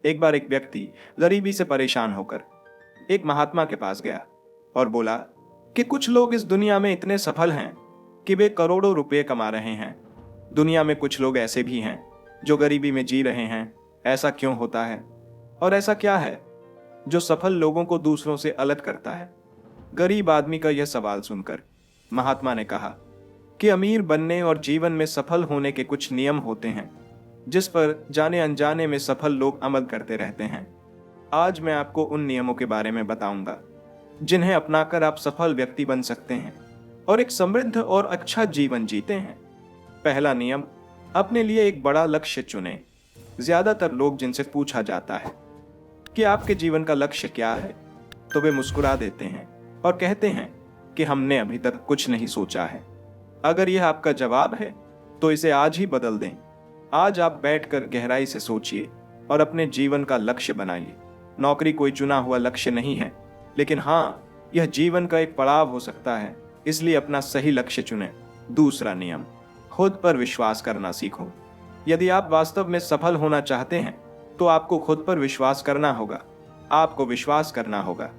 एक बार एक व्यक्ति गरीबी से परेशान होकर एक महात्मा के पास गया और बोला कि कुछ लोग इस दुनिया में इतने सफल हैं कि वे करोड़ों रुपए कमा रहे हैं। दुनिया में कुछ लोग ऐसे भी हैं जो गरीबी में जी रहे हैं। ऐसा क्यों होता है और ऐसा क्या है जो सफल लोगों को दूसरों से अलग करता है? गरीब आदमी का यह सवाल सुनकर महात्मा ने कहा कि अमीर बनने और जीवन में सफल होने के कुछ नियम होते हैं जिस पर जाने अनजाने में सफल लोग अमल करते रहते हैं। आज मैं आपको उन नियमों के बारे में बताऊंगा जिन्हें अपनाकर आप सफल व्यक्ति बन सकते हैं और एक समृद्ध और अच्छा जीवन जीते हैं। पहला नियम, अपने लिए एक बड़ा लक्ष्य चुनें। ज्यादातर लोग जिनसे पूछा जाता है कि आपके जीवन का लक्ष्य क्या है, तो वे मुस्कुरा देते हैं और कहते हैं कि हमने अभी तक कुछ नहीं सोचा है। अगर यह आपका जवाब है तो इसे आज ही बदल दें। आज आप बैठकर गहराई से सोचिए और अपने जीवन का लक्ष्य बनाइए। नौकरी कोई चुना हुआ लक्ष्य नहीं है, लेकिन हाँ, यह जीवन का एक पड़ाव हो सकता है, इसलिए अपना सही लक्ष्य चुनें। दूसरा नियम, खुद पर विश्वास करना सीखो। यदि आप वास्तव में सफल होना चाहते हैं तो आपको खुद पर विश्वास करना होगा। आपको विश्वास करना होगा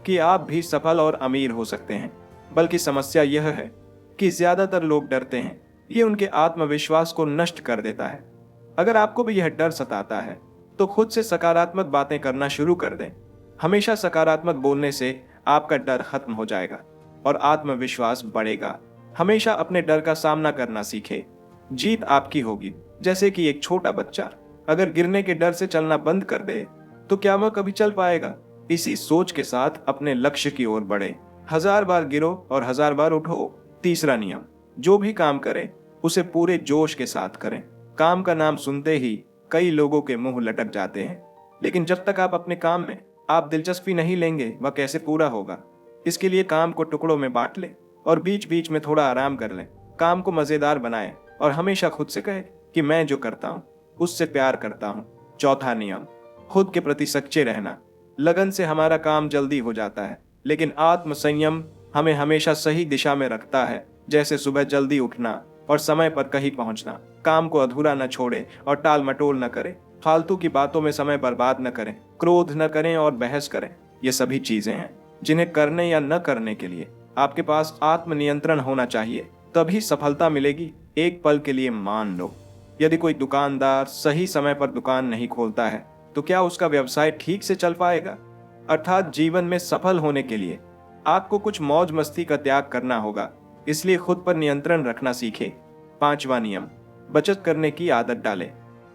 कि आप भी सफल और अमीर हो सकते हैं। बल्कि समस्या यह है कि ज्यादातर लोग डरते हैं। ये उनके आत्मविश्वास को नष्ट कर देता है। अगर आपको भी यह डर सताता है तो खुद से सकारात्मक बातें करना शुरू कर दें। हमेशा सकारात्मक बोलने से आपका डर खत्म हो जाएगा और आत्मविश्वास बढ़ेगा। हमेशा अपने डर का सामना करना सीखें। जीत आपकी होगी। जैसे कि एक छोटा बच्चा अगर गिरने के डर से चलना बंद कर दे तो क्या वह कभी चल पाएगा? इसी सोच के साथ अपने लक्ष्य की ओर बढ़े। 1000 बार गिरो और 1000 बार उठो। तीसरा नियम, जो भी काम करें उसे पूरे जोश के साथ करें। काम का नाम सुनते ही कई लोगों के मुंह लटक जाते हैं, लेकिन जब तक आप अपने काम में आप दिलचस्पी नहीं लेंगे वह कैसे पूरा होगा? इसके लिए काम को टुकड़ों में बांट लें और बीच बीच में थोड़ा आराम कर लें। काम को मजेदार बनाएं और हमेशा खुद से कहें कि मैं जो करता हूँ उससे प्यार करता हूँ। चौथा नियम, खुद के प्रति सच्चे रहना। लगन से हमारा काम जल्दी हो जाता है, लेकिन आत्मसंयम हमें हमेशा सही दिशा में रखता है। जैसे सुबह जल्दी उठना और समय पर कहीं पहुंचना। काम को अधूरा न छोड़े और टाल मटोल न करें। फालतू की बातों में समय बर्बाद न करें। क्रोध न करें और बहस करें। ये सभी चीजें हैं जिन्हें करने या न करने के लिए आपके पास आत्मनियंत्रण होना चाहिए, तभी सफलता मिलेगी। एक पल के लिए मान लो, यदि कोई दुकानदार सही समय पर दुकान नहीं खोलता है तो क्या उसका व्यवसाय ठीक से चल पाएगा? अर्थात जीवन में सफल होने के लिए आपको कुछ मौज मस्ती का त्याग करना होगा, इसलिए खुद पर नियंत्रण रखना सीखें। पांचवा नियम, बचत करने की आदत डालें।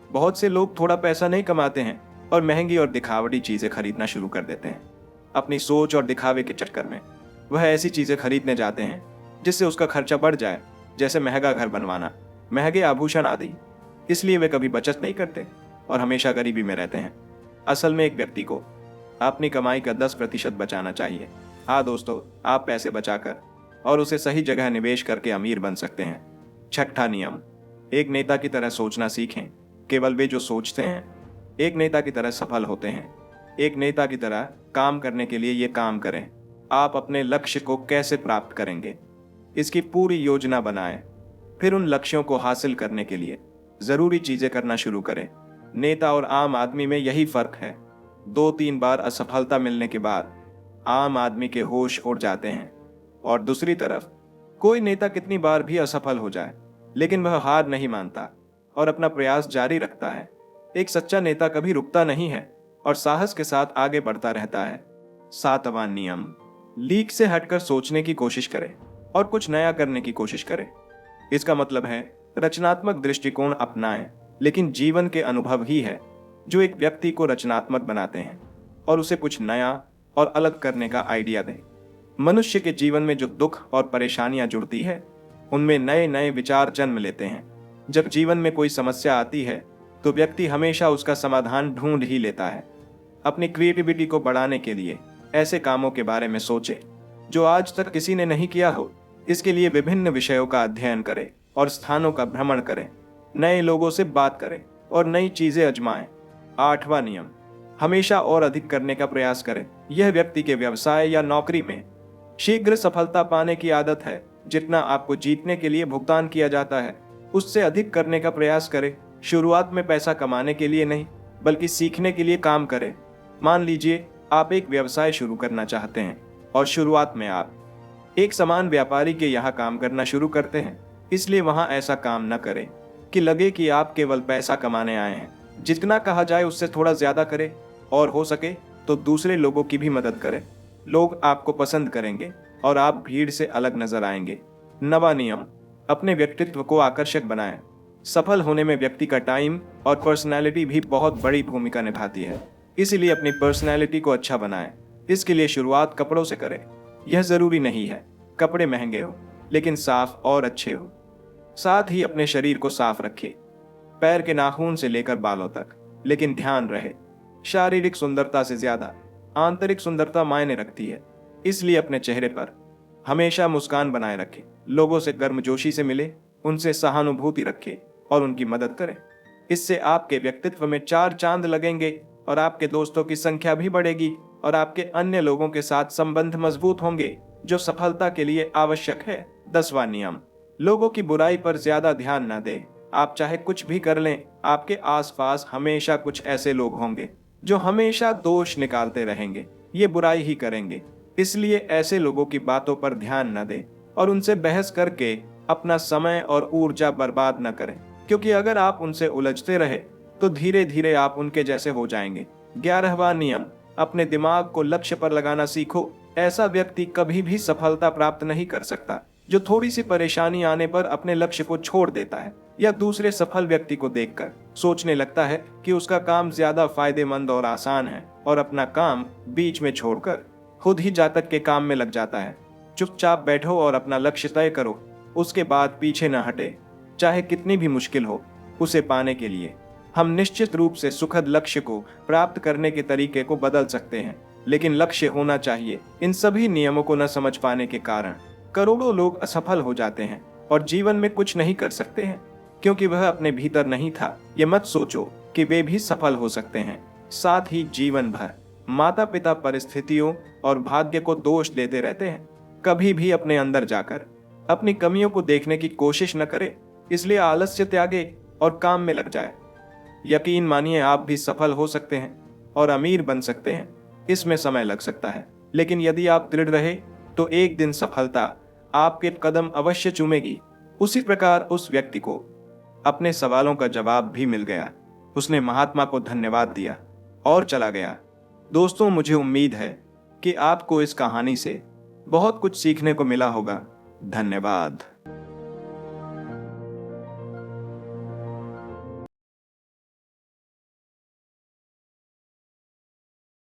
बहुत से लोग थोड़ा पैसा नहीं कमाते हैं और महंगी और दिखावटी चीजें खरीदना शुरू कर देते हैं। अपनी सोच और दिखावे के चक्कर में वह ऐसी चीजें खरीदने जाते हैं जिससे उसका खर्चा बढ़ जाए, जैसे महंगा घर बनवाना, महंगे आभूषण आदि। इसलिए वे कभी बचत नहीं करते और हमेशा गरीबी में रहते हैं। असल में एक व्यक्ति को अपनी कमाई का 10% बचाना चाहिए। हाँ दोस्तों, आप पैसे बचाकर और उसे सही जगह निवेश करके अमीर बन सकते हैं। छठा नियम, एक नेता की तरह सोचना सीखें। केवल वे जो सोचते हैं एक नेता की तरह सफल होते हैं। एक नेता की तरह काम करने के लिए ये काम करें। आप अपने लक्ष्य को कैसे प्राप्त करेंगे, इसकी पूरी योजना बनाएं। फिर उन लक्ष्यों को हासिल करने के लिए जरूरी चीजें करना शुरू करें। नेता और आम आदमी में यही फर्क है। 2-3 बार असफलता मिलने के बाद आम आदमी के होश उड़ जाते हैं, और दूसरी तरफ कोई नेता कितनी बार भी असफल हो जाए लेकिन वह हार नहीं मानता और अपना प्रयास जारी रखता है। एक सच्चा नेता कभी रुकता नहीं है और साहस के साथ आगे बढ़ता रहता है। सातवां नियम, लीक से हटकर सोचने की कोशिश करें और कुछ नया करने की कोशिश करें। इसका मतलब है रचनात्मक दृष्टिकोण अपनाएं, लेकिन जीवन के अनुभव ही है जो एक व्यक्ति को रचनात्मक बनाते हैं और उसे कुछ नया और अलग करने का आइडिया दें। मनुष्य के जीवन में जो दुख और परेशानियां जुड़ती है उनमें नए नए विचार जन्म लेते हैं। जब जीवन में कोई समस्या आती है तो व्यक्ति हमेशा उसका समाधान ढूंढ ही लेता है। अपनी क्रिएटिविटी को बढ़ाने के लिए ऐसे कामों के बारे में सोचे जो आज तक किसी ने नहीं किया हो। इसके लिए विभिन्न विषयों का अध्ययन करें और स्थानों का भ्रमण करें। नए लोगों से बात करें और नई चीजें आजमाएं। आठवां नियम, हमेशा और अधिक करने का प्रयास करें। यह व्यक्ति के व्यवसाय या नौकरी में शीघ्र सफलता पाने की आदत है। जितना आपको जीतने के लिए भुगतान किया जाता है उससे अधिक करने का प्रयास करें। शुरुआत में पैसा कमाने के लिए नहीं, बल्कि सीखने के लिए काम करें। मान लीजिए आप एक व्यवसाय शुरू करना चाहते हैं और शुरुआत में आप एक समान व्यापारी के यहाँ काम करना शुरू करते हैं, इसलिए वहां ऐसा काम न करें कि लगे कि आप केवल पैसा कमाने आए हैं। जितना कहा जाए उससे थोड़ा ज्यादा करें और हो सके तो दूसरे लोगों की भी मदद करें। लोग आपको पसंद करेंगे और आप भीड़ से अलग नजर आएंगे। नवा नियम, अपने व्यक्तित्व को आकर्षक बनाएं। सफल होने में व्यक्ति का टाइम और पर्सनैलिटी भी बहुत बड़ी भूमिका निभाती है, इसीलिए अपनी पर्सनैलिटी को अच्छा बनाएं। इसके लिए शुरुआत कपड़ों से करें। यह जरूरी नहीं है कपड़े महंगे हो, लेकिन साफ और अच्छे हो। साथ ही अपने शरीर को साफ रखें, पैर के नाखून से लेकर बालों तक। लेकिन ध्यान रहे, शारीरिक सुंदरता से ज्यादा आंतरिक सुंदरता मायने रखती है, इसलिए अपने चेहरे पर हमेशा मुस्कान बनाए रखें। लोगों से गर्मजोशी से मिले, उनसे सहानुभूति रखें और उनकी मदद करें। इससे आपके व्यक्तित्व में 4 चांद लगेंगे और आपके दोस्तों की संख्या भी बढ़ेगी और आपके अन्य लोगों के साथ संबंध मजबूत होंगे, जो सफलता के लिए आवश्यक है। 10वां नियम, लोगों की बुराई पर ज्यादा ध्यान न दें। आप चाहे कुछ भी कर लें, आपके आसपास हमेशा कुछ ऐसे लोग होंगे जो हमेशा दोष निकालते रहेंगे, ये बुराई ही करेंगे। इसलिए ऐसे लोगों की बातों पर ध्यान न दें और उनसे बहस करके अपना समय और ऊर्जा बर्बाद न करें, क्योंकि अगर आप उनसे उलझते रहे तो धीरे धीरे आप उनके जैसे हो जाएंगे। 11वां नियम, अपने दिमाग को लक्ष्य पर लगाना सीखो। ऐसा व्यक्ति कभी भी सफलता प्राप्त नहीं कर सकता जो थोड़ी सी परेशानी आने पर अपने लक्ष्य को छोड़ देता है या दूसरे सफल व्यक्ति को देखकर सोचने लगता है कि उसका काम ज्यादा फायदेमंद और आसान है और अपना काम बीच में छोड़कर खुद ही जातक के काम में लग जाता है। चुपचाप बैठो और अपना लक्ष्य तय करो, उसके बाद पीछे न हटे, चाहे कितनी भी मुश्किल हो। उसे पाने के लिए हम निश्चित रूप से सुखद लक्ष्य को प्राप्त करने के तरीके को बदल सकते हैं, लेकिन लक्ष्य होना चाहिए। इन सभी नियमों को न समझ पाने के कारण करोड़ों लोग असफल हो जाते हैं और जीवन में कुछ नहीं कर सकते हैं, क्योंकि वह अपने भीतर नहीं था। ये मत सोचो कि वे भी सफल हो सकते हैं। साथ ही जीवन भर माता पिता परिस्थितियों और भाग्य को दोष देते रहते हैं। कभी भी अपने अंदर जाकर अपनी कमियों को देखने की कोशिश न करें, इसलिए आलस्य त्यागे और काम में लग जाए। यकीन मानिए, आप भी सफल हो सकते हैं और अमीर बन सकते हैं। इसमें समय लग सकता है, लेकिन यदि आप दृढ़ रहे तो एक दिन सफलता आपके कदम अवश्य चूमेगी। उसी प्रकार उस व्यक्ति को अपने सवालों का जवाब भी मिल गया। उसने महात्मा को धन्यवाद दिया और चला गया। दोस्तों, मुझे उम्मीद है कि आपको इस कहानी से बहुत कुछ सीखने को मिला होगा। धन्यवाद।